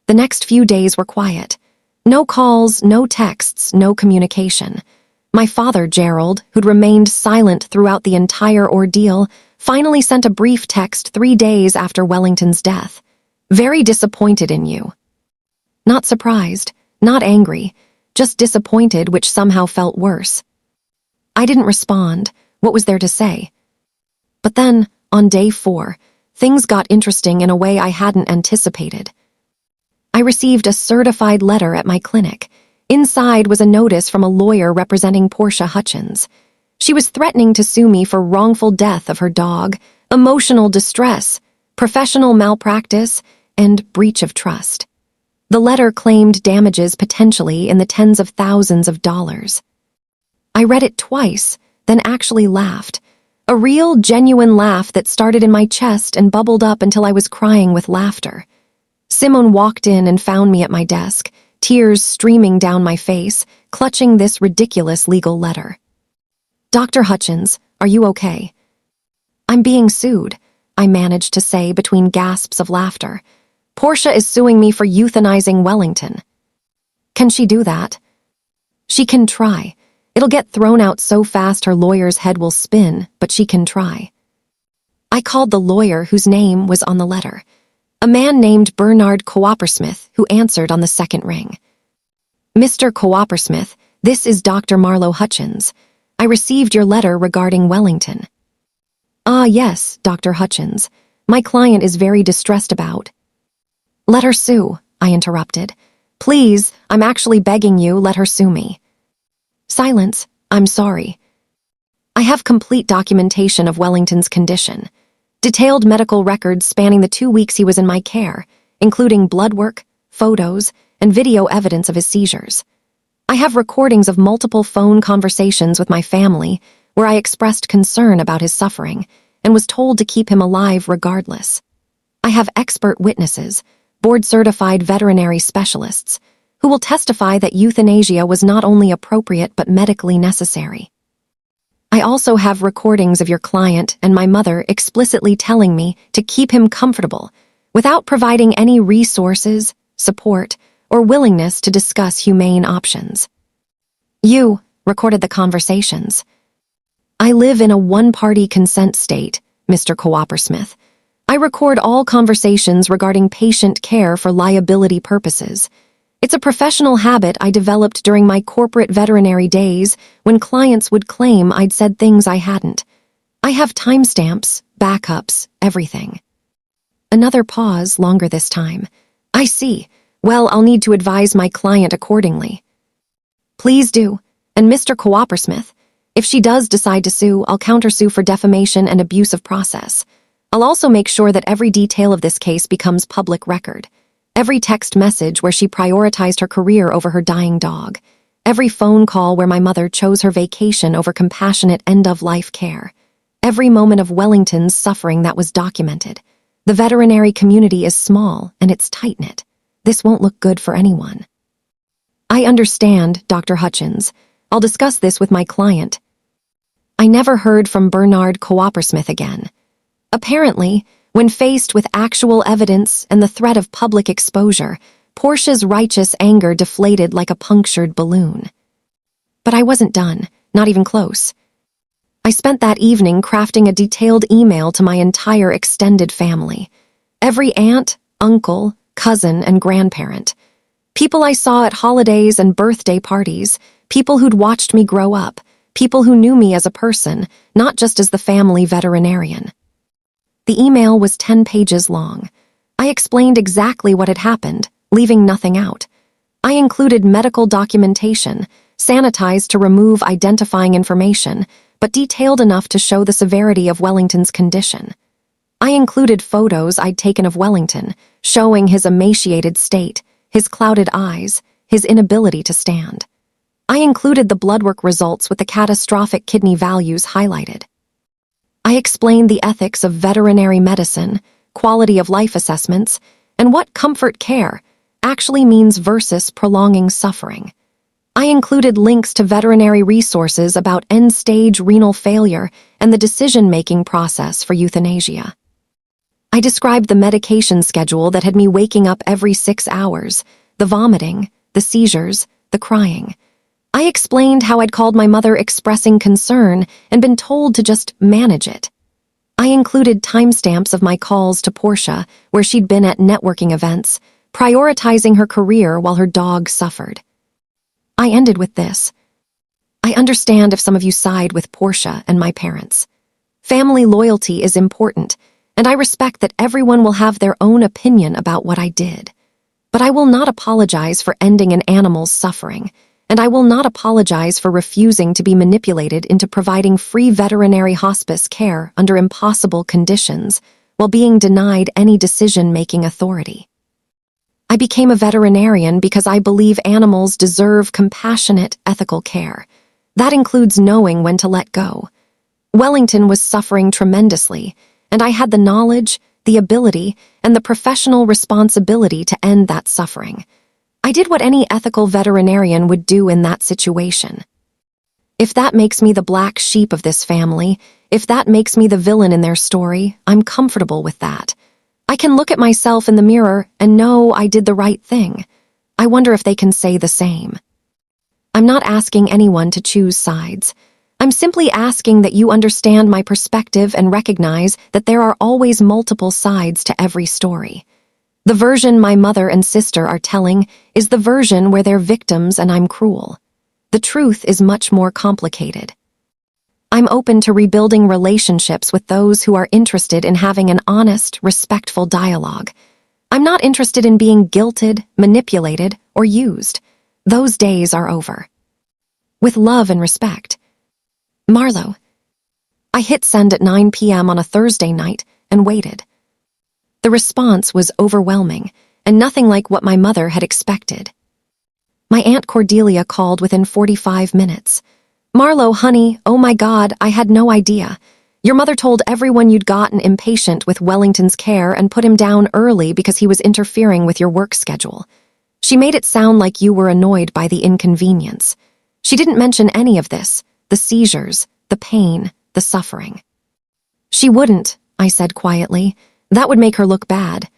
The next few days were quiet. No calls, no texts, no communication. My father, Gerald, who'd remained silent throughout the entire ordeal, finally sent a brief text 3 days after Wellington's death. "Very disappointed in you." Not surprised, not angry, just disappointed, which somehow felt worse. I didn't respond. What was there to say? But then, on day 4, things got interesting in a way I hadn't anticipated. I received a certified letter at my clinic. Inside was a notice from a lawyer representing Portia Hutchins. She was threatening to sue me for wrongful death of her dog, emotional distress, professional malpractice, and breach of trust. The letter claimed damages potentially in the tens of thousands of dollars. I read it twice, then actually laughed. A real, genuine laugh that started in my chest and bubbled up until I was crying with laughter. Simone walked in and found me at my desk, tears streaming down my face, clutching this ridiculous legal letter. "Dr. Hutchins, are you okay?" "I'm being sued," I managed to say between gasps of laughter. "Portia is suing me for euthanizing Wellington." "Can she do that?" "She can try. It'll get thrown out so fast her lawyer's head will spin, but she can try." I called the lawyer whose name was on the letter. A man named Bernard Coopersmith, who answered on the second ring. "Mr. Coopersmith, this is Dr. Marlowe Hutchins. I received your letter regarding Wellington." "Ah, yes, Dr. Hutchins. My client is very distressed about—" "Let her sue," I interrupted. "Please, I'm actually begging you, let her sue me." "Silence, I'm sorry. I have complete documentation of Wellington's condition. Detailed medical records spanning the 2 weeks he was in my care, including blood work, photos, and video evidence of his seizures. I have recordings of multiple phone conversations with my family where I expressed concern about his suffering and was told to keep him alive regardless. I have expert witnesses, board-certified veterinary specialists, who will testify that euthanasia was not only appropriate but medically necessary. I also have recordings of your client and my mother explicitly telling me to keep him comfortable without providing any resources, support, or willingness to discuss humane options. You recorded the conversations. I live in a one-party consent state, Mr. Coopersmith. I record all conversations regarding patient care for liability purposes. It's a professional habit I developed during my corporate veterinary days when clients would claim I'd said things I hadn't. I have timestamps, backups, everything. Another pause, longer this time. I see. Well, I'll need to advise my client accordingly. Please do. And Mr. Coopersmith, if she does decide to sue, I'll countersue for defamation and abuse of process. I'll also make sure that every detail of this case becomes public record. Every text message where she prioritized her career over her dying dog. Every phone call where my mother chose her vacation over compassionate end-of-life care. Every moment of Wellington's suffering that was documented. The veterinary community is small and it's tight-knit. This won't look good for anyone. I understand, Dr. Hutchins. I'll discuss this with my client. I never heard from Bernard Coopersmith again. Apparently, when faced with actual evidence and the threat of public exposure, Portia's righteous anger deflated like a punctured balloon. But I wasn't done, not even close. I spent that evening crafting a detailed email to my entire extended family. Every aunt, uncle, cousin, and grandparent. People I saw at holidays and birthday parties, people who'd watched me grow up, people who knew me as a person, not just as the family veterinarian. The email was 10 pages long. I explained exactly what had happened, leaving nothing out. I included medical documentation, sanitized to remove identifying information, but detailed enough to show the severity of Wellington's condition. I included photos I'd taken of Wellington, showing his emaciated state, his clouded eyes, his inability to stand. I included the blood work results with the catastrophic kidney values highlighted. I explained the ethics of veterinary medicine, quality of life assessments, and what comfort care actually means versus prolonging suffering. I included links to veterinary resources about end-stage renal failure and the decision-making process for euthanasia. I described the medication schedule that had me waking up every 6 hours, the vomiting, the seizures, the crying. I explained how I'd called my mother expressing concern and been told to just manage it. I included timestamps of my calls to Portia, where she'd been at networking events, prioritizing her career while her dog suffered. I ended with this. I understand if some of you side with Portia and my parents. Family loyalty is important, and I respect that everyone will have their own opinion about what I did. But I will not apologize for ending an animal's suffering, and I will not apologize for refusing to be manipulated into providing free veterinary hospice care under impossible conditions while being denied any decision-making authority. I became a veterinarian because I believe animals deserve compassionate, ethical care. That includes knowing when to let go. Wellington was suffering tremendously, and I had the knowledge, the ability, and the professional responsibility to end that suffering. I did what any ethical veterinarian would do in that situation. If that makes me the black sheep of this family, if that makes me the villain in their story, I'm comfortable with that. I can look at myself in the mirror and know I did the right thing. I wonder if they can say the same. I'm not asking anyone to choose sides. I'm simply asking that you understand my perspective and recognize that there are always multiple sides to every story. The version my mother and sister are telling is the version where they're victims and I'm cruel. The truth is much more complicated. I'm open to rebuilding relationships with those who are interested in having an honest, respectful dialogue. I'm not interested in being guilted, manipulated, or used. Those days are over. With love and respect. Marlowe. I hit send at 9 p.m. on a Thursday night and waited. The response was overwhelming and nothing like what my mother had expected. My Aunt Cordelia called within 45 minutes. "Marlowe, honey, oh my God, I had no idea. Your mother told everyone you'd gotten impatient with Wellington's care and put him down early because he was interfering with your work schedule. She made it sound like you were annoyed by the inconvenience. She didn't mention any of this, the seizures, the pain, the suffering." "She wouldn't," I said quietly. "That would make her look bad."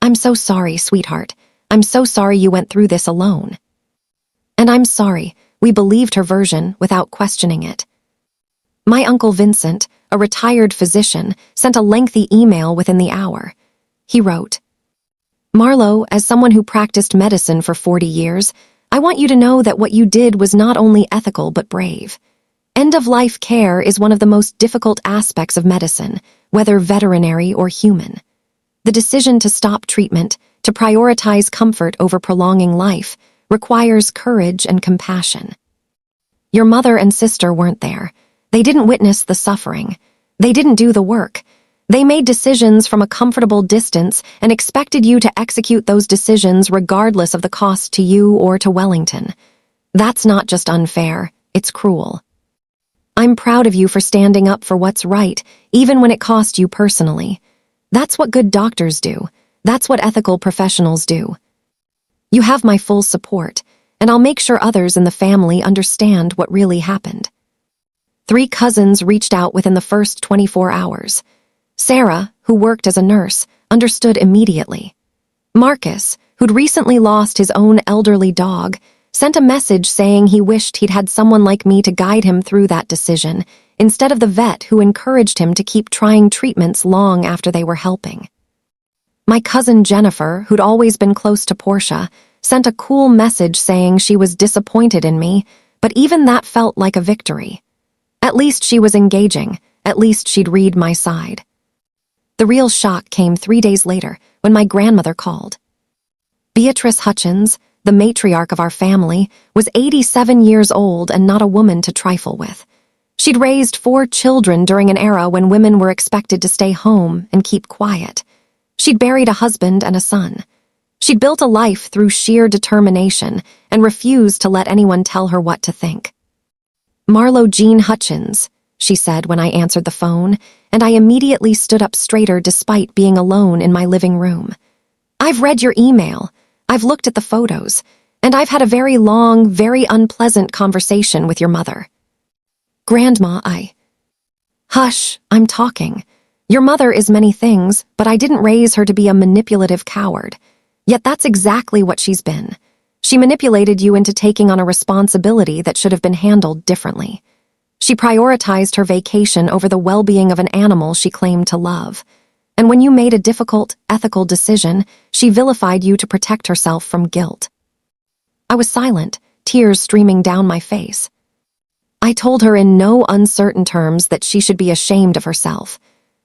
"I'm so sorry, sweetheart. I'm so sorry you went through this alone." And I'm sorry, we believed her version without questioning it. My Uncle Vincent, a retired physician, sent a lengthy email within the hour. He wrote, "Marlowe, as someone who practiced medicine for 40 years, I want you to know that what you did was not only ethical but brave. End-of-life care is one of the most difficult aspects of medicine, whether veterinary or human. The decision to stop treatment, to prioritize comfort over prolonging life, requires courage and compassion. Your mother and sister weren't there. They didn't witness the suffering. They didn't do the work. They made decisions from a comfortable distance and expected you to execute those decisions regardless of the cost to you or to Wellington. That's not just unfair, it's cruel. I'm proud of you for standing up for what's right, even when it cost you personally. That's what good doctors do. That's what ethical professionals do. You have my full support, and I'll make sure others in the family understand what really happened." 3 cousins reached out within the first 24 hours. Sarah, who worked as a nurse, understood immediately. Marcus, who'd recently lost his own elderly dog, sent a message saying he wished he'd had someone like me to guide him through that decision, instead of the vet who encouraged him to keep trying treatments long after they were helping. My cousin Jennifer, who'd always been close to Portia, sent a cool message saying she was disappointed in me, but even that felt like a victory. At least she was engaging, at least she'd read my side. The real shock came 3 days later when my grandmother called. Beatrice Hutchins, the matriarch of our family, was 87 years old and not a woman to trifle with. She'd raised 4 children during an era when women were expected to stay home and keep quiet. She'd buried a husband and a son. She'd built a life through sheer determination and refused to let anyone tell her what to think. "Marlowe Jean Hutchins," she said when I answered the phone, and I immediately stood up straighter despite being alone in my living room. "I've read your email. I've looked at the photos, and I've had a very long, very unpleasant conversation with your mother." "Grandma, Hush, I'm talking. Your mother is many things, but I didn't raise her to be a manipulative coward. Yet that's exactly what she's been. She manipulated you into taking on a responsibility that should have been handled differently. She prioritized her vacation over the well-being of an animal she claimed to love. And when you made a difficult, ethical decision, she vilified you to protect herself from guilt. I was silent, tears streaming down my face. I told her in no uncertain terms that she should be ashamed of herself.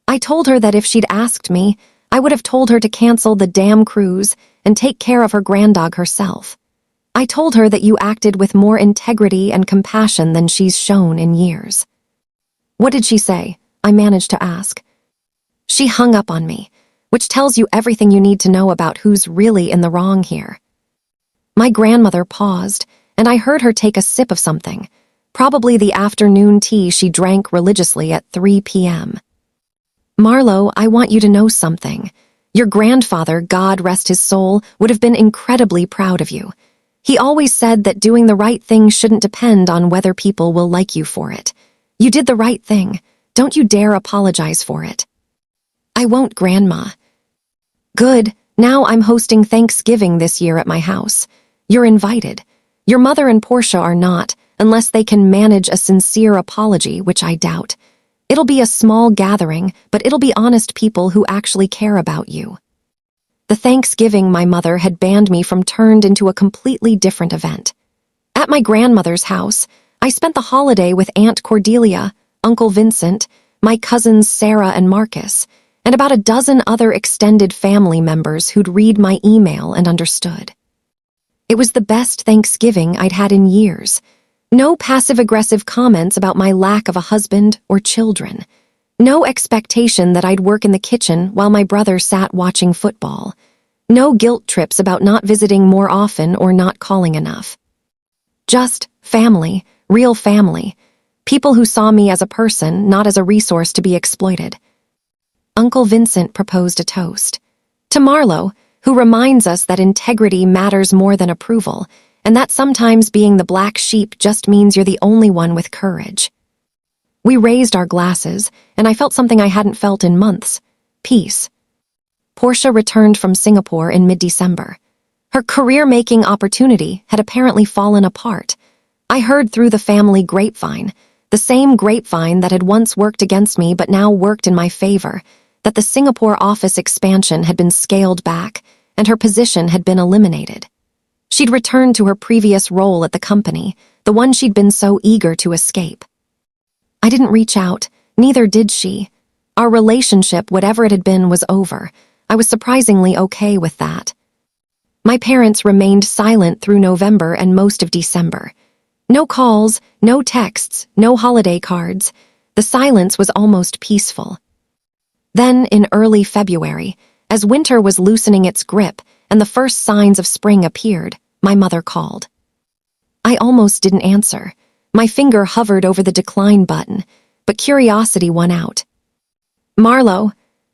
I told her that if she'd asked me, I would have told her to cancel the damn cruise and take care of her granddog herself. I told her that you acted with more integrity and compassion than she's shown in years. What did she say? I managed to ask. She hung up on me, which tells you everything you need to know about who's really in the wrong here. My grandmother paused, and I heard her take a sip of something, probably the afternoon tea she drank religiously at 3 p.m. Marlowe, I want you to know something. Your grandfather, God rest his soul, would have been incredibly proud of you. He always said that doing the right thing shouldn't depend on whether people will like you for it. You did the right thing. Don't you dare apologize for it. I won't, Grandma. Good. Now I'm hosting Thanksgiving this year at my house. You're invited. Your mother and Portia are not, unless they can manage a sincere apology, which I doubt. It'll be a small gathering, but it'll be honest people who actually care about you. The Thanksgiving my mother had banned me from turned into a completely different event. At my grandmother's house, I spent the holiday with Aunt Cordelia, Uncle Vincent, my cousins Sarah and Marcus, and about a dozen other extended family members who'd read my email and understood. It was the best Thanksgiving I'd had in years. No passive-aggressive comments about my lack of a husband or children. No expectation that I'd work in the kitchen while my brother sat watching football. No guilt trips about not visiting more often or not calling enough. Just family, real family. People who saw me as a person, not as a resource to be exploited. Uncle Vincent proposed a toast. To Marlowe, who reminds us that integrity matters more than approval, and that sometimes being the black sheep just means you're the only one with courage. We raised our glasses, and I felt something I hadn't felt in months. Peace. Portia returned from Singapore in mid-December. Her career-making opportunity had apparently fallen apart. I heard through the family grapevine, the same grapevine that had once worked against me but now worked in my favor, that the Singapore office expansion had been scaled back, and her position had been eliminated. She'd returned to her previous role at the company, the one she'd been so eager to escape. I didn't reach out, neither did she. Our relationship, whatever it had been, was over. I was surprisingly okay with that. My parents remained silent through November and most of December. No calls, no texts, no holiday cards. The silence was almost peaceful. Then, in early February, as winter was loosening its grip and the first signs of spring appeared, my mother called. I almost didn't answer. My finger hovered over the decline button, but curiosity won out. Marlowe.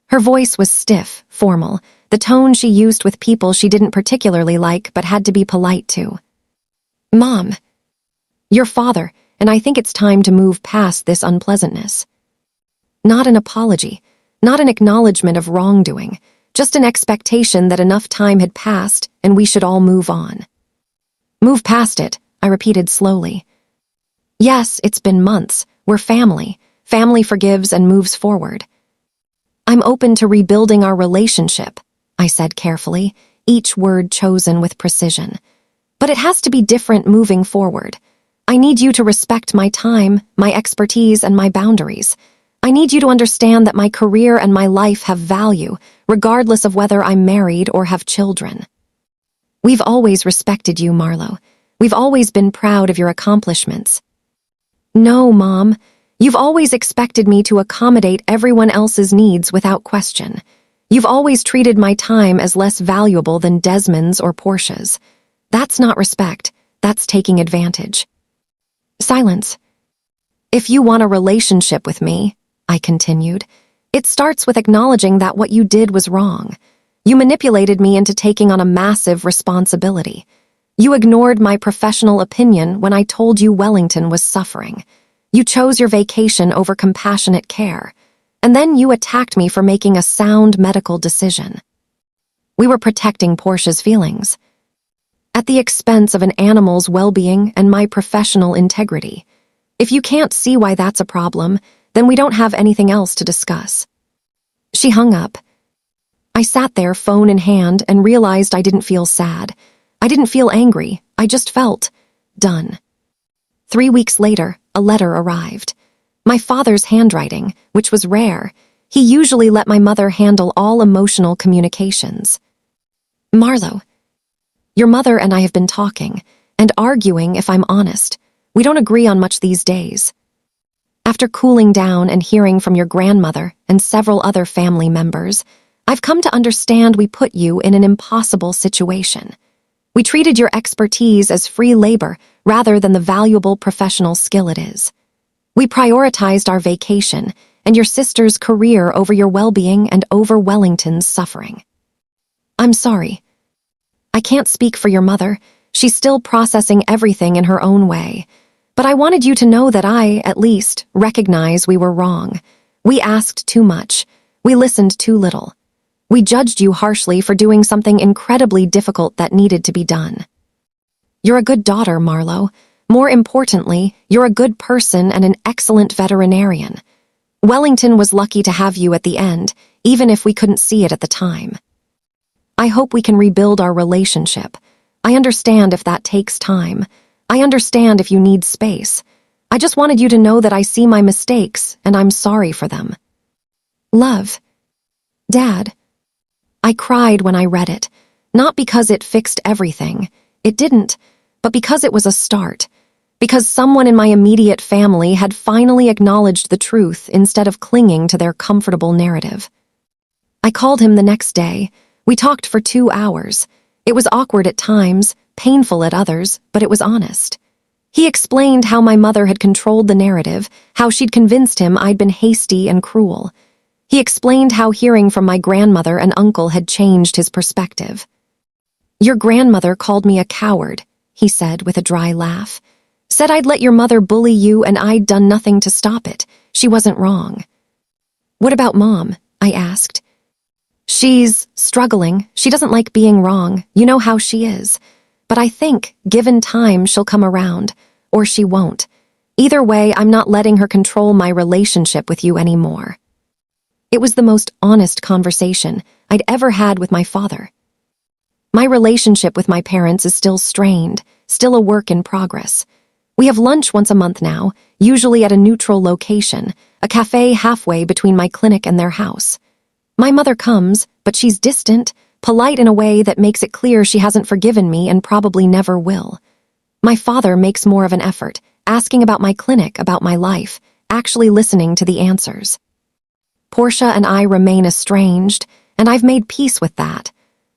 Her voice was stiff, formal, the tone she used with people she didn't particularly like but had to be polite to. Mom. Your father, and I think it's time to move past this unpleasantness. Not an apology, not an acknowledgement of wrongdoing, just an expectation that enough time had passed and we should all move on. Move past it, I repeated slowly. Yes, it's been months. We're family. Family forgives and moves forward. I'm open to rebuilding our relationship, I said carefully, each word chosen with precision. But it has to be different moving forward. I need you to respect my time, my expertise, and my boundaries. I need you to understand that my career and my life have value, regardless of whether I'm married or have children. We've always respected you, Marlowe. We've always been proud of your accomplishments. No, Mom. You've always expected me to accommodate everyone else's needs without question. You've always treated my time as less valuable than Desmond's or Portia's. That's not respect. That's taking advantage. Silence. If you want a relationship with me, I continued, it starts with acknowledging that what you did was wrong. You manipulated me into taking on a massive responsibility. You ignored my professional opinion when I told you Wellington was suffering. You chose your vacation over compassionate care. And then you attacked me for making a sound medical decision. We were protecting Portia's feelings, at the expense of an animal's well-being and my professional integrity. If you can't see why that's a problem, then we don't have anything else to discuss. She hung up. I sat there, phone in hand, and realized I didn't feel sad. I didn't feel angry. I just felt done. 3 weeks later, a letter arrived. My father's handwriting, which was rare. He usually let my mother handle all emotional communications. Marlowe, your mother and I have been talking, and arguing, if I'm honest. We don't agree on much these days. After cooling down and hearing from your grandmother and several other family members, I've come to understand we put you in an impossible situation. We treated your expertise as free labor rather than the valuable professional skill it is. We prioritized our vacation and your sister's career over your well-being and over Wellington's suffering. I'm sorry. I can't speak for your mother. She's still processing everything in her own way. But I wanted you to know that I, at least, recognize we were wrong. We asked too much. We listened too little. We judged you harshly for doing something incredibly difficult that needed to be done. You're a good daughter, Marlowe. More importantly, you're a good person and an excellent veterinarian. Wellington was lucky to have you at the end, even if we couldn't see it at the time. I hope we can rebuild our relationship. I understand if that takes time. I understand if you need space. I just wanted you to know that I see my mistakes and I'm sorry for them. Love. Dad. I cried when I read it, not because it fixed everything. It didn't, but because it was a start. Because someone in my immediate family had finally acknowledged the truth instead of clinging to their comfortable narrative. I called him the next day. We talked for 2 hours. It was awkward at times, painful at others, but it was honest. He explained how my mother had controlled the narrative, how she'd convinced him I'd been hasty and cruel. He explained how hearing from my grandmother and uncle had changed his perspective. Your grandmother called me a coward, he said with a dry laugh. Said I'd let your mother bully you and I'd done nothing to stop it. She wasn't wrong. What about Mom? I asked. She's struggling. She doesn't like being wrong. You know how she is. But I think, given time, she'll come around. Or she won't. Either way, I'm not letting her control my relationship with you anymore. It was the most honest conversation I'd ever had with my father. My relationship with my parents is still strained, still a work in progress. We have lunch once a month now, usually at a neutral location, a cafe halfway between my clinic and their house. My mother comes, but she's distant, polite in a way that makes it clear she hasn't forgiven me and probably never will. My father makes more of an effort, asking about my clinic, about my life, actually listening to the answers. Portia and I remain estranged, and I've made peace with that.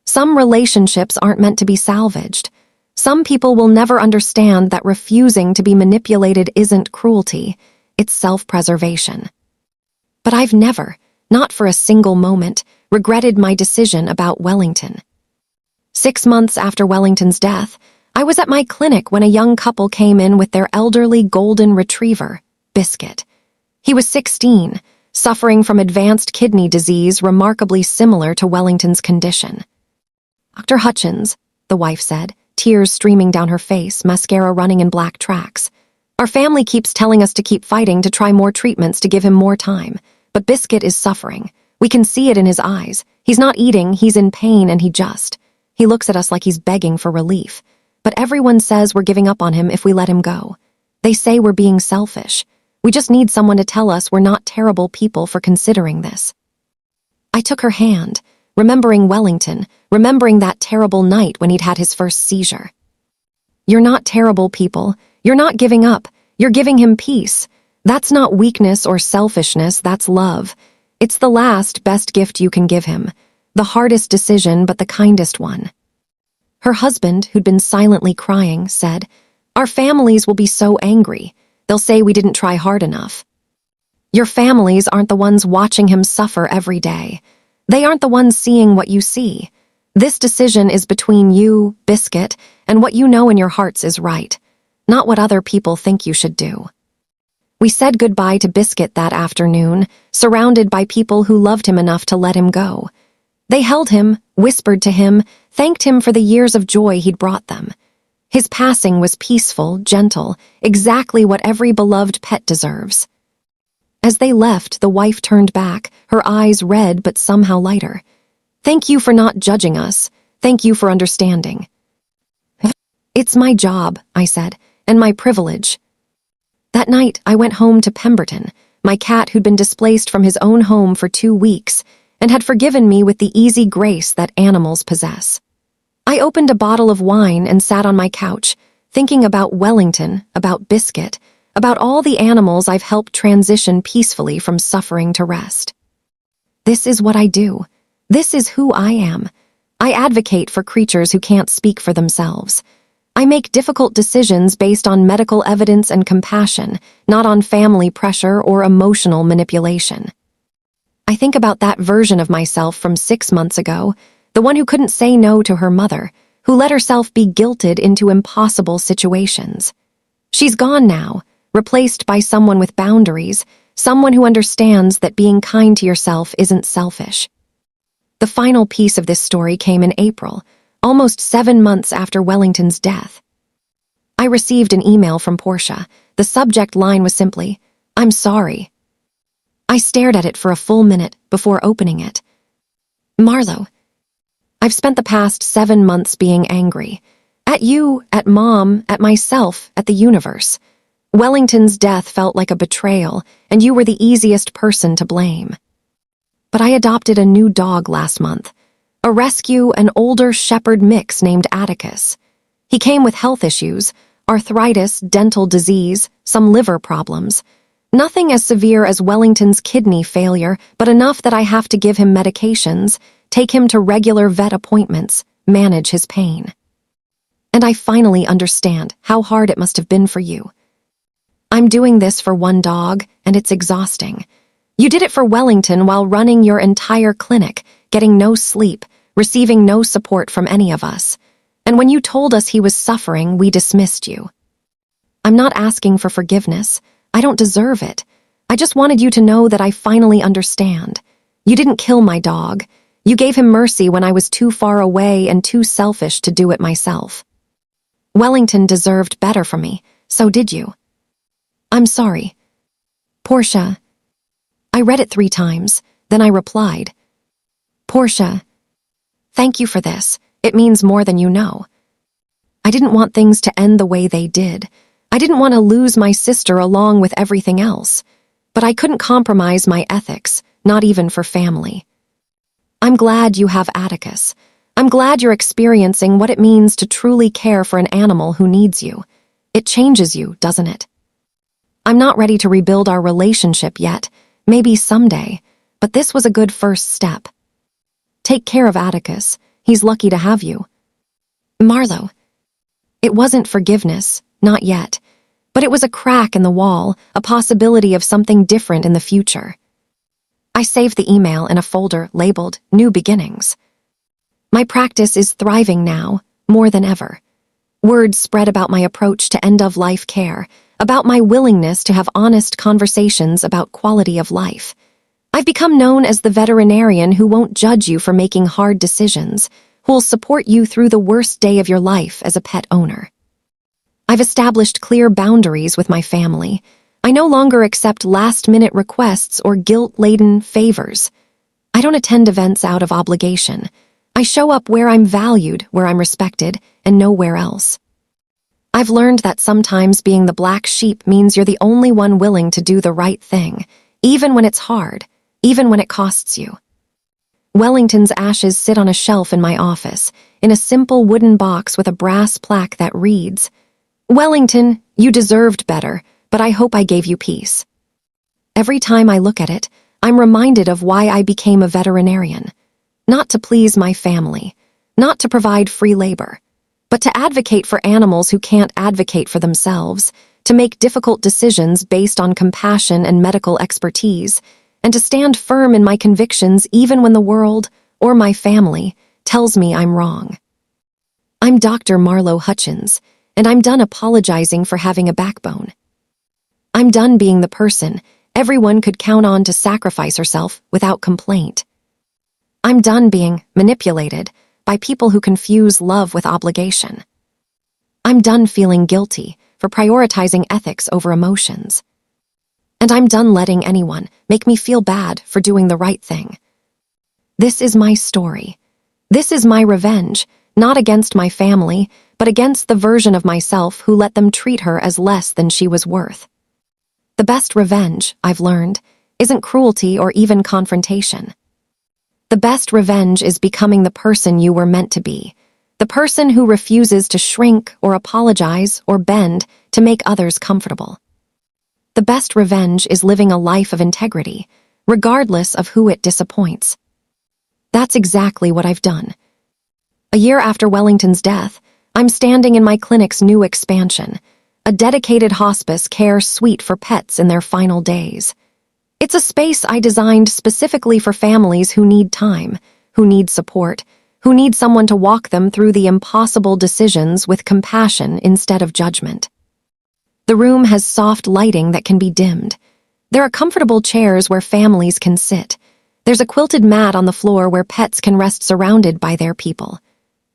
Some relationships aren't meant to be salvaged. Some people will never understand that refusing to be manipulated isn't cruelty, it's self-preservation. But I've never, not for a single moment, regretted my decision about Wellington. 6 months after Wellington's death, I was at my clinic when a young couple came in with their elderly golden retriever, Biscuit. He was 16, suffering from advanced kidney disease remarkably similar to Wellington's condition. Dr. Hutchins, the wife said, tears streaming down her face, mascara running in black tracks. Our family keeps telling us to keep fighting to try more treatments to give him more time, but Biscuit is suffering. We can see it in his eyes. He's not eating, he's in pain, and he looks at us like he's begging for relief. But everyone says we're giving up on him if we let him go. They say we're being selfish. We just need someone to tell us we're not terrible people for considering this. I took her hand, remembering Wellington, remembering that terrible night when he'd had his first seizure. You're not terrible people. You're not giving up. You're giving him peace. That's not weakness or selfishness, that's love. It's the last, best gift you can give him. The hardest decision, but the kindest one. Her husband, who'd been silently crying, said, Our families will be so angry. They'll say we didn't try hard enough. Your families aren't the ones watching him suffer every day. They aren't the ones seeing what you see. This decision is between you, Biscuit, and what you know in your hearts is right, not what other people think you should do. We said goodbye to Biscuit that afternoon, surrounded by people who loved him enough to let him go. They held him, whispered to him, thanked him for the years of joy he'd brought them. His passing was peaceful, gentle, exactly what every beloved pet deserves. As they left, the wife turned back, her eyes red but somehow lighter. "Thank you for not judging us. Thank you for understanding." "It's my job," I said, "and my privilege." That night, I went home to Pemberton, my cat who'd been displaced from his own home for 2 weeks, and had forgiven me with the easy grace that animals possess. I opened a bottle of wine and sat on my couch, thinking about Wellington, about Biscuit, about all the animals I've helped transition peacefully from suffering to rest. This is what I do. This is who I am. I advocate for creatures who can't speak for themselves. I make difficult decisions based on medical evidence and compassion, not on family pressure or emotional manipulation. I think about that version of myself from 6 months ago, the one who couldn't say no to her mother, who let herself be guilted into impossible situations. She's gone now, replaced by someone with boundaries, someone who understands that being kind to yourself isn't selfish. The final piece of this story came in April, almost 7 months after Wellington's death. I received an email from Portia. The subject line was simply, "I'm sorry." I stared at it for a full minute before opening it. "Marlowe, I've spent the past 7 months being angry. At you, at Mom, at myself, at the universe. Wellington's death felt like a betrayal, and you were the easiest person to blame. But I adopted a new dog last month. A rescue, an older shepherd mix named Atticus. He came with health issues, arthritis, dental disease, some liver problems. Nothing as severe as Wellington's kidney failure, but enough that I have to give him medications, take him to regular vet appointments, manage his pain. And I finally understand how hard it must have been for you. I'm doing this for one dog, and it's exhausting. You did it for Wellington while running your entire clinic, getting no sleep, receiving no support from any of us. And when you told us he was suffering, we dismissed you. I'm not asking for forgiveness. I don't deserve it. I just wanted you to know that I finally understand. You didn't kill my dog. You gave him mercy when I was too far away and too selfish to do it myself. Wellington deserved better from me, so did you. I'm sorry. Portia. I read it 3 times, then I replied. Portia, thank you for this. It means more than you know. I didn't want things to end the way they did. I didn't want to lose my sister along with everything else. But I couldn't compromise my ethics, not even for family. I'm glad you have Atticus. I'm glad you're experiencing what it means to truly care for an animal who needs you. It changes you, doesn't it? I'm not ready to rebuild our relationship yet, maybe someday, but this was a good first step. Take care of Atticus. He's lucky to have you. Marlowe. It wasn't forgiveness, not yet, but it was a crack in the wall, a possibility of something different in the future. I saved the email in a folder labeled New Beginnings. My practice is thriving now, more than ever. Word spread about my approach to end-of-life care, about my willingness to have honest conversations about quality of life. I've become known as the veterinarian who won't judge you for making hard decisions, who will support you through the worst day of your life as a pet owner. I've established clear boundaries with my family. I no longer accept last-minute requests or guilt-laden favors. I don't attend events out of obligation. I show up where I'm valued, where I'm respected, and nowhere else. I've learned that sometimes being the black sheep means you're the only one willing to do the right thing, even when it's hard, even when it costs you. Wellington's ashes sit on a shelf in my office, in a simple wooden box with a brass plaque that reads, Wellington, you deserved better, but I hope I gave you peace. Every time I look at it, I'm reminded of why I became a veterinarian. Not to please my family, not to provide free labor, but to advocate for animals who can't advocate for themselves, to make difficult decisions based on compassion and medical expertise, and to stand firm in my convictions even when the world, or my family, tells me I'm wrong. I'm Dr. Marlowe Hutchins, and I'm done apologizing for having a backbone. I'm done being the person everyone could count on to sacrifice herself without complaint. I'm done being manipulated by people who confuse love with obligation. I'm done feeling guilty for prioritizing ethics over emotions. And I'm done letting anyone make me feel bad for doing the right thing. This is my story. This is my revenge, not against my family, but against the version of myself who let them treat her as less than she was worth. The best revenge, I've learned, isn't cruelty or even confrontation. The best revenge is becoming the person you were meant to be, the person who refuses to shrink or apologize or bend to make others comfortable. The best revenge is living a life of integrity, regardless of who it disappoints. That's exactly what I've done. A year after Wellington's death, I'm standing in my clinic's new expansion, a dedicated hospice care suite for pets in their final days. It's a space I designed specifically for families who need time, who need support, who need someone to walk them through the impossible decisions with compassion instead of judgment. The room has soft lighting that can be dimmed. There are comfortable chairs where families can sit. There's a quilted mat on the floor where pets can rest surrounded by their people.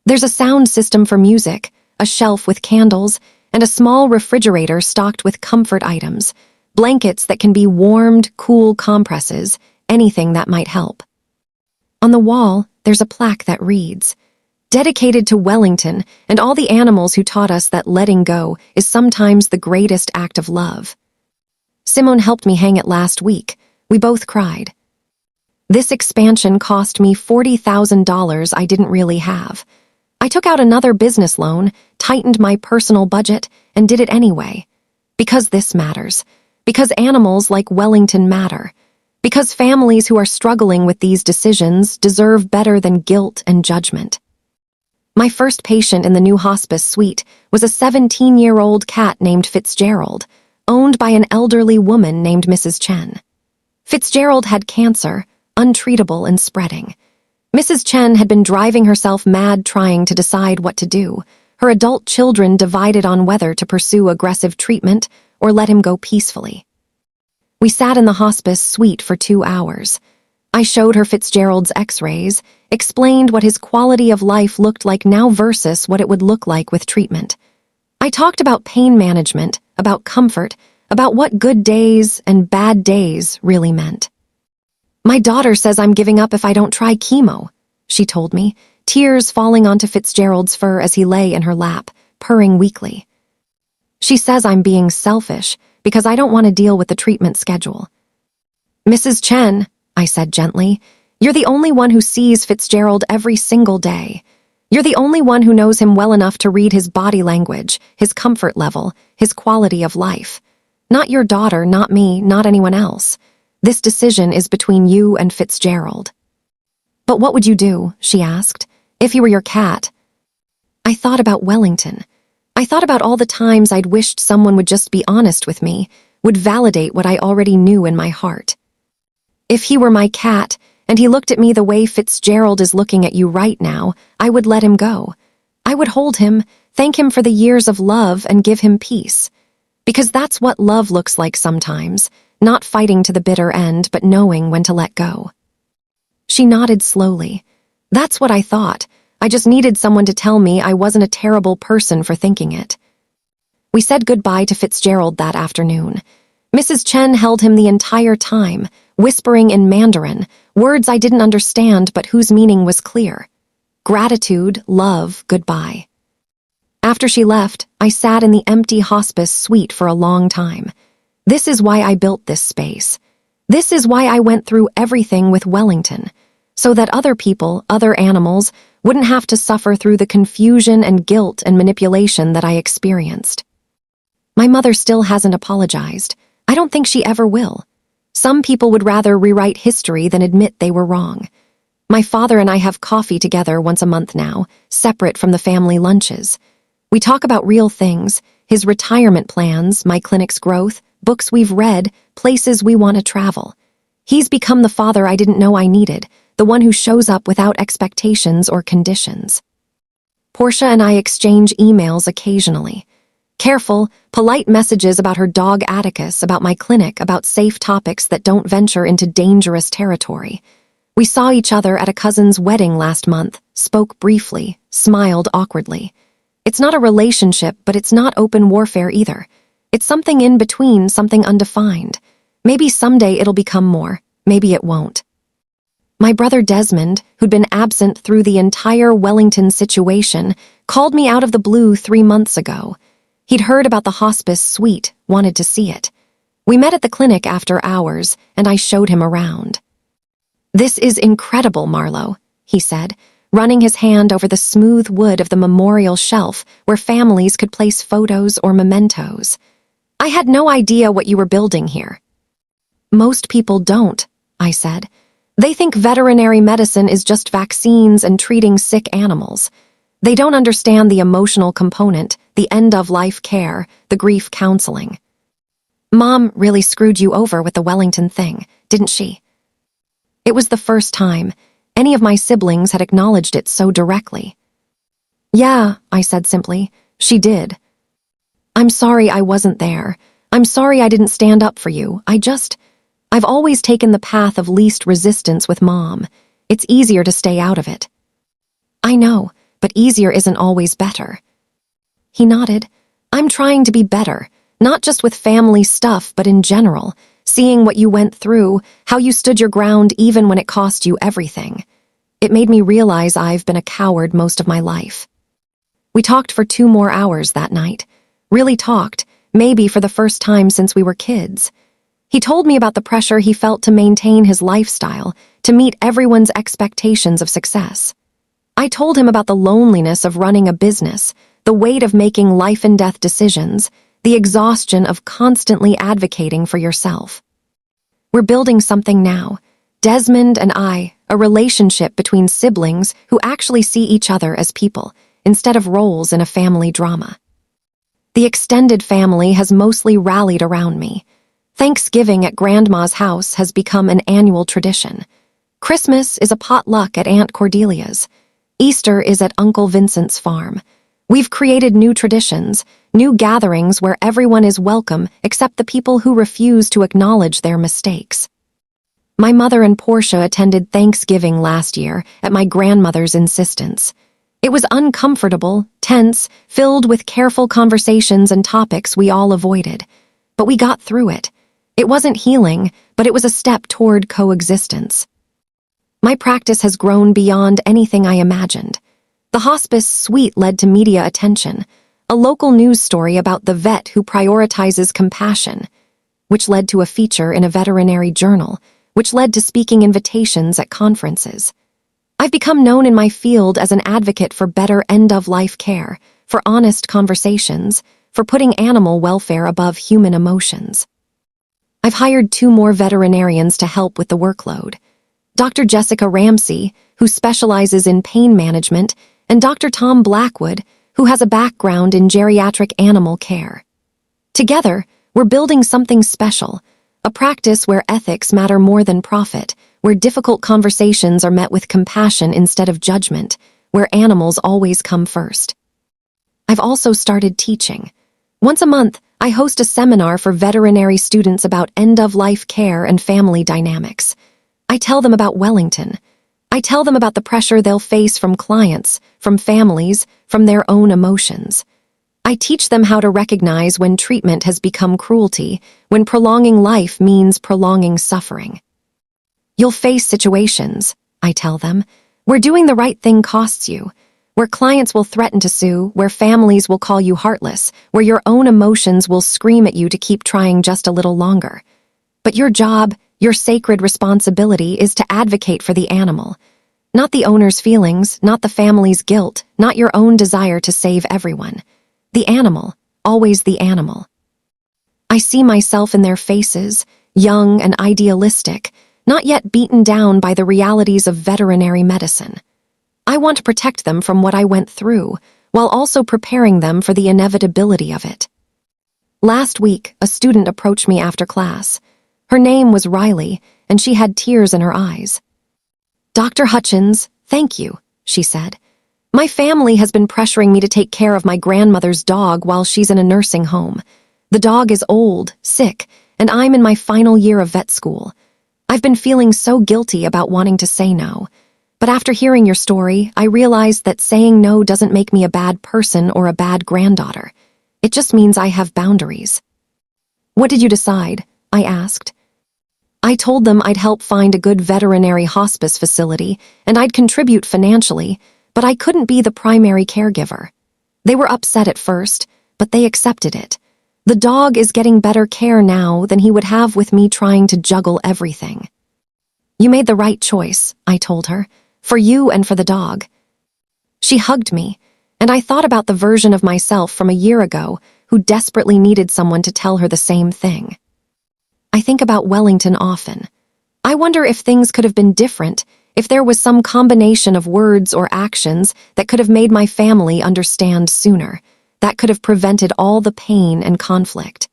There's a sound system for music, a shelf with candles, and a small refrigerator stocked with comfort items, blankets that can be warmed, cool compresses, anything that might help. On the wall, there's a plaque that reads, "Dedicated to Wellington and all the animals who taught us that letting go is sometimes the greatest act of love." Simone helped me hang it last week. We both cried. This expansion cost me $40,000 I didn't really have. I took out another business loan, tightened my personal budget, and did it anyway. Because this matters. Because animals like Wellington matter. Because families who are struggling with these decisions deserve better than guilt and judgment. My first patient in the new hospice suite was a 17-year-old cat named Fitzgerald, owned by an elderly woman named Mrs. Chen. Fitzgerald had cancer, untreatable and spreading. Mrs. Chen had been driving herself mad trying to decide what to do. Her adult children divided on whether to pursue aggressive treatment or let him go peacefully. We sat in the hospice suite for 2 hours. I showed her Fitzgerald's x-rays, explained what his quality of life looked like now versus what it would look like with treatment. I talked about pain management, about comfort, about what good days and bad days really meant. "My daughter says I'm giving up if I don't try chemo," she told me, tears falling onto Fitzgerald's fur as he lay in her lap, purring weakly. "She says I'm being selfish because I don't want to deal with the treatment schedule." "Mrs. Chen," I said gently, "you're the only one who sees Fitzgerald every single day. You're the only one who knows him well enough to read his body language, his comfort level, his quality of life. Not your daughter, not me, not anyone else. This decision is between you and Fitzgerald." "But what would you do," she asked, "if he were your cat?" I thought about Wellington. I thought about all the times I'd wished someone would just be honest with me, would validate what I already knew in my heart. If he were my cat, and he looked at me the way Fitzgerald is looking at you right now, I would let him go. I would hold him, thank him for the years of love, and give him peace. Because that's what love looks like sometimes, not fighting to the bitter end, but knowing when to let go. She nodded slowly. That's what I thought. I just needed someone to tell me I wasn't a terrible person for thinking it. We said goodbye to Fitzgerald that afternoon. Mrs. Chen held him the entire time, whispering in Mandarin, words I didn't understand but whose meaning was clear. Gratitude, love, goodbye. After she left, I sat in the empty hospice suite for a long time. This is why I built this space. This is why I went through everything with Wellington, so that other people, other animals, wouldn't have to suffer through the confusion and guilt and manipulation that I experienced. My mother still hasn't apologized. I don't think she ever will. Some people would rather rewrite history than admit they were wrong. My father and I have coffee together once a month now, separate from the family lunches. We talk about real things, his retirement plans, my clinic's growth, books we've read, places we want to travel. He's become the father I didn't know I needed, the one who shows up without expectations or conditions. Portia and I exchange emails occasionally. Careful, polite messages about her dog Atticus, about my clinic, about safe topics that don't venture into dangerous territory. We saw each other at a cousin's wedding last month, spoke briefly, smiled awkwardly. It's not a relationship, but it's not open warfare either. It's something in between, something undefined. Maybe someday it'll become more, maybe it won't. My brother Desmond, who'd been absent through the entire Wellington situation, called me out of the blue 3 months ago. He'd heard about the hospice suite, wanted to see it. We met at the clinic after hours, and I showed him around. "This is incredible, Marlowe," he said, running his hand over the smooth wood of the memorial shelf where families could place photos or mementos. "I had no idea what you were building here." "Most people don't," I said. "They think veterinary medicine is just vaccines and treating sick animals. They don't understand the emotional component, the end-of-life care, the grief counseling." "Mom really screwed you over with the Wellington thing, didn't she?" It was the first time any of my siblings had acknowledged it so directly. "Yeah," I said simply, "she did. I'm sorry I wasn't there. I'm sorry I didn't stand up for you. I've always taken the path of least resistance with Mom. It's easier to stay out of it." "I know, but easier isn't always better." He nodded. "I'm trying to be better, not just with family stuff, but in general, seeing what you went through, how you stood your ground even when it cost you everything. It made me realize I've been a coward most of my life." We talked for 2 more hours that night. Really talked, maybe for the first time since we were kids. He told me about the pressure he felt to maintain his lifestyle, to meet everyone's expectations of success. I told him about the loneliness of running a business, the weight of making life-and-death decisions, the exhaustion of constantly advocating for yourself. "We're building something now, Desmond and I, a relationship between siblings who actually see each other as people, instead of roles in a family drama. The extended family has mostly rallied around me. Thanksgiving at Grandma's house has become an annual tradition. Christmas is a potluck at Aunt Cordelia's. Easter is at Uncle Vincent's farm. We've created new traditions, new gatherings where everyone is welcome except the people who refuse to acknowledge their mistakes. My mother and Portia attended Thanksgiving last year at my grandmother's insistence. It was uncomfortable, tense, filled with careful conversations and topics we all avoided. But we got through it. It wasn't healing, but it was a step toward coexistence. My practice has grown beyond anything I imagined. The hospice suite led to media attention, a local news story about the vet who prioritizes compassion, which led to a feature in a veterinary journal, which led to speaking invitations at conferences. I've become known in my field as an advocate for better end-of-life care, for honest conversations, for putting animal welfare above human emotions. I've hired 2 more veterinarians to help with the workload. Dr. Jessica Ramsey, who specializes in pain management, and Dr. Tom Blackwood, who has a background in geriatric animal care. Together, we're building something special, a practice where ethics matter more than profit, where difficult conversations are met with compassion instead of judgment, where animals always come first. I've also started teaching. Once a month, I host a seminar for veterinary students about end-of-life care and family dynamics. I tell them about Wellington. I tell them about the pressure they'll face from clients, from families, from their own emotions. I teach them how to recognize when treatment has become cruelty, when prolonging life means prolonging suffering. You'll face situations, I tell them, where doing the right thing costs you, where clients will threaten to sue, where families will call you heartless, where your own emotions will scream at you to keep trying just a little longer. But your job, your sacred responsibility is to advocate for the animal, not the owner's feelings, not the family's guilt, not your own desire to save everyone. The animal, always the animal. I see myself in their faces, young and idealistic, not yet beaten down by the realities of veterinary medicine. I want to protect them from what I went through, while also preparing them for the inevitability of it. Last week, a student approached me after class. Her name was Riley, and she had tears in her eyes. "Dr. Hutchins, thank you," she said. My family has been pressuring me to take care of my grandmother's dog while she's in a nursing home. The dog is old, sick, and I'm in my final year of vet school. I've been feeling so guilty about wanting to say no. But after hearing your story, I realized that saying no doesn't make me a bad person or a bad granddaughter. It just means I have boundaries. What did you decide? I asked. I told them I'd help find a good veterinary hospice facility and I'd contribute financially, but I couldn't be the primary caregiver. They were upset at first, but they accepted it. The dog is getting better care now than he would have with me trying to juggle everything. You made the right choice, I told her, for you and for the dog. She hugged me, and I thought about the version of myself from a year ago who desperately needed someone to tell her the same thing. I think about Wellington often. I wonder if things could have been different, if there was some combination of words or actions that could have made my family understand sooner, that could have prevented all the pain and conflict.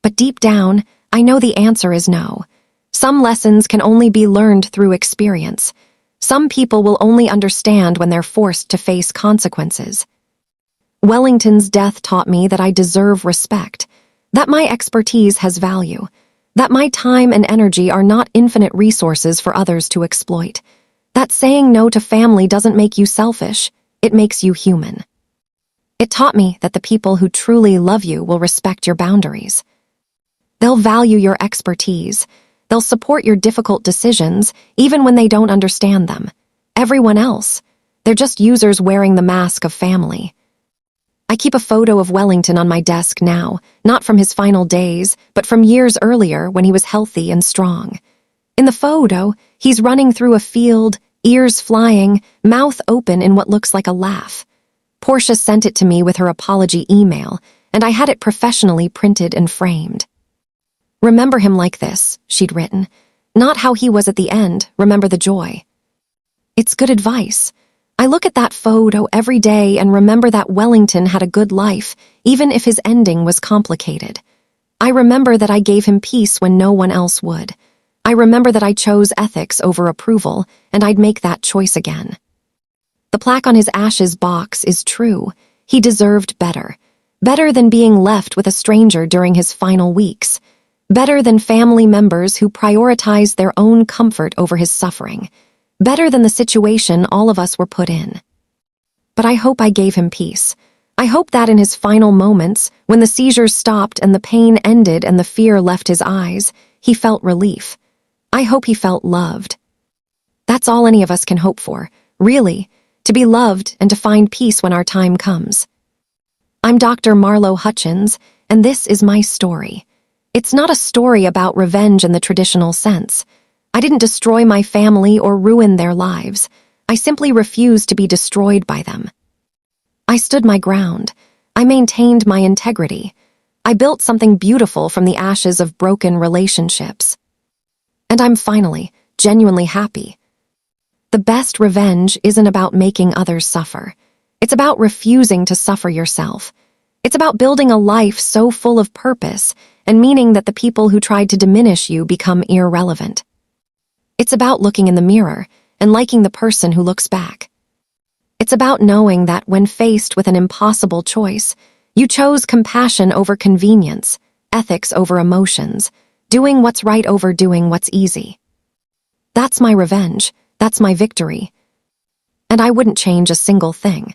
But deep down, I know the answer is no. Some lessons can only be learned through experience. Some people will only understand when they're forced to face consequences. Wellington's death taught me that I deserve respect, that my expertise has value, that my time and energy are not infinite resources for others to exploit, that saying no to family doesn't make you selfish, it makes you human. It taught me that the people who truly love you will respect your boundaries. They'll value your expertise. They'll support your difficult decisions, even when they don't understand them. Everyone else, they're just users wearing the mask of family. I keep a photo of Wellington on my desk now, not from his final days, but from years earlier when he was healthy and strong. In the photo, he's running through a field, ears flying, mouth open in what looks like a laugh. Portia sent it to me with her apology email, and I had it professionally printed and framed. Remember him like this, she'd written. Not how he was at the end, remember the joy. It's good advice. I look at that photo every day and remember that Wellington had a good life, even if his ending was complicated. I remember that I gave him peace when no one else would. I remember that I chose ethics over approval, and I'd make that choice again. The plaque on his ashes box is true. He deserved better. Better than being left with a stranger during his final weeks. Better than family members who prioritized their own comfort over his suffering. Better than the situation all of us were put in. But I hope I gave him peace. I hope that in his final moments, when the seizures stopped and the pain ended and the fear left his eyes, he felt relief. I hope he felt loved. That's all any of us can hope for, really, to be loved and to find peace when our time comes. I'm Dr. Marlowe Hutchins, and this is my story. It's not a story about revenge in the traditional sense. I didn't destroy my family or ruin their lives. I simply refused to be destroyed by them. I stood my ground. I maintained my integrity. I built something beautiful from the ashes of broken relationships. And I'm finally, genuinely happy. The best revenge isn't about making others suffer. It's about refusing to suffer yourself. It's about building a life so full of purpose and meaning that the people who tried to diminish you become irrelevant. It's about looking in the mirror and liking the person who looks back. It's about knowing that when faced with an impossible choice, you chose compassion over convenience, ethics over emotions, doing what's right over doing what's easy. That's my revenge. That's my victory. And I wouldn't change a single thing.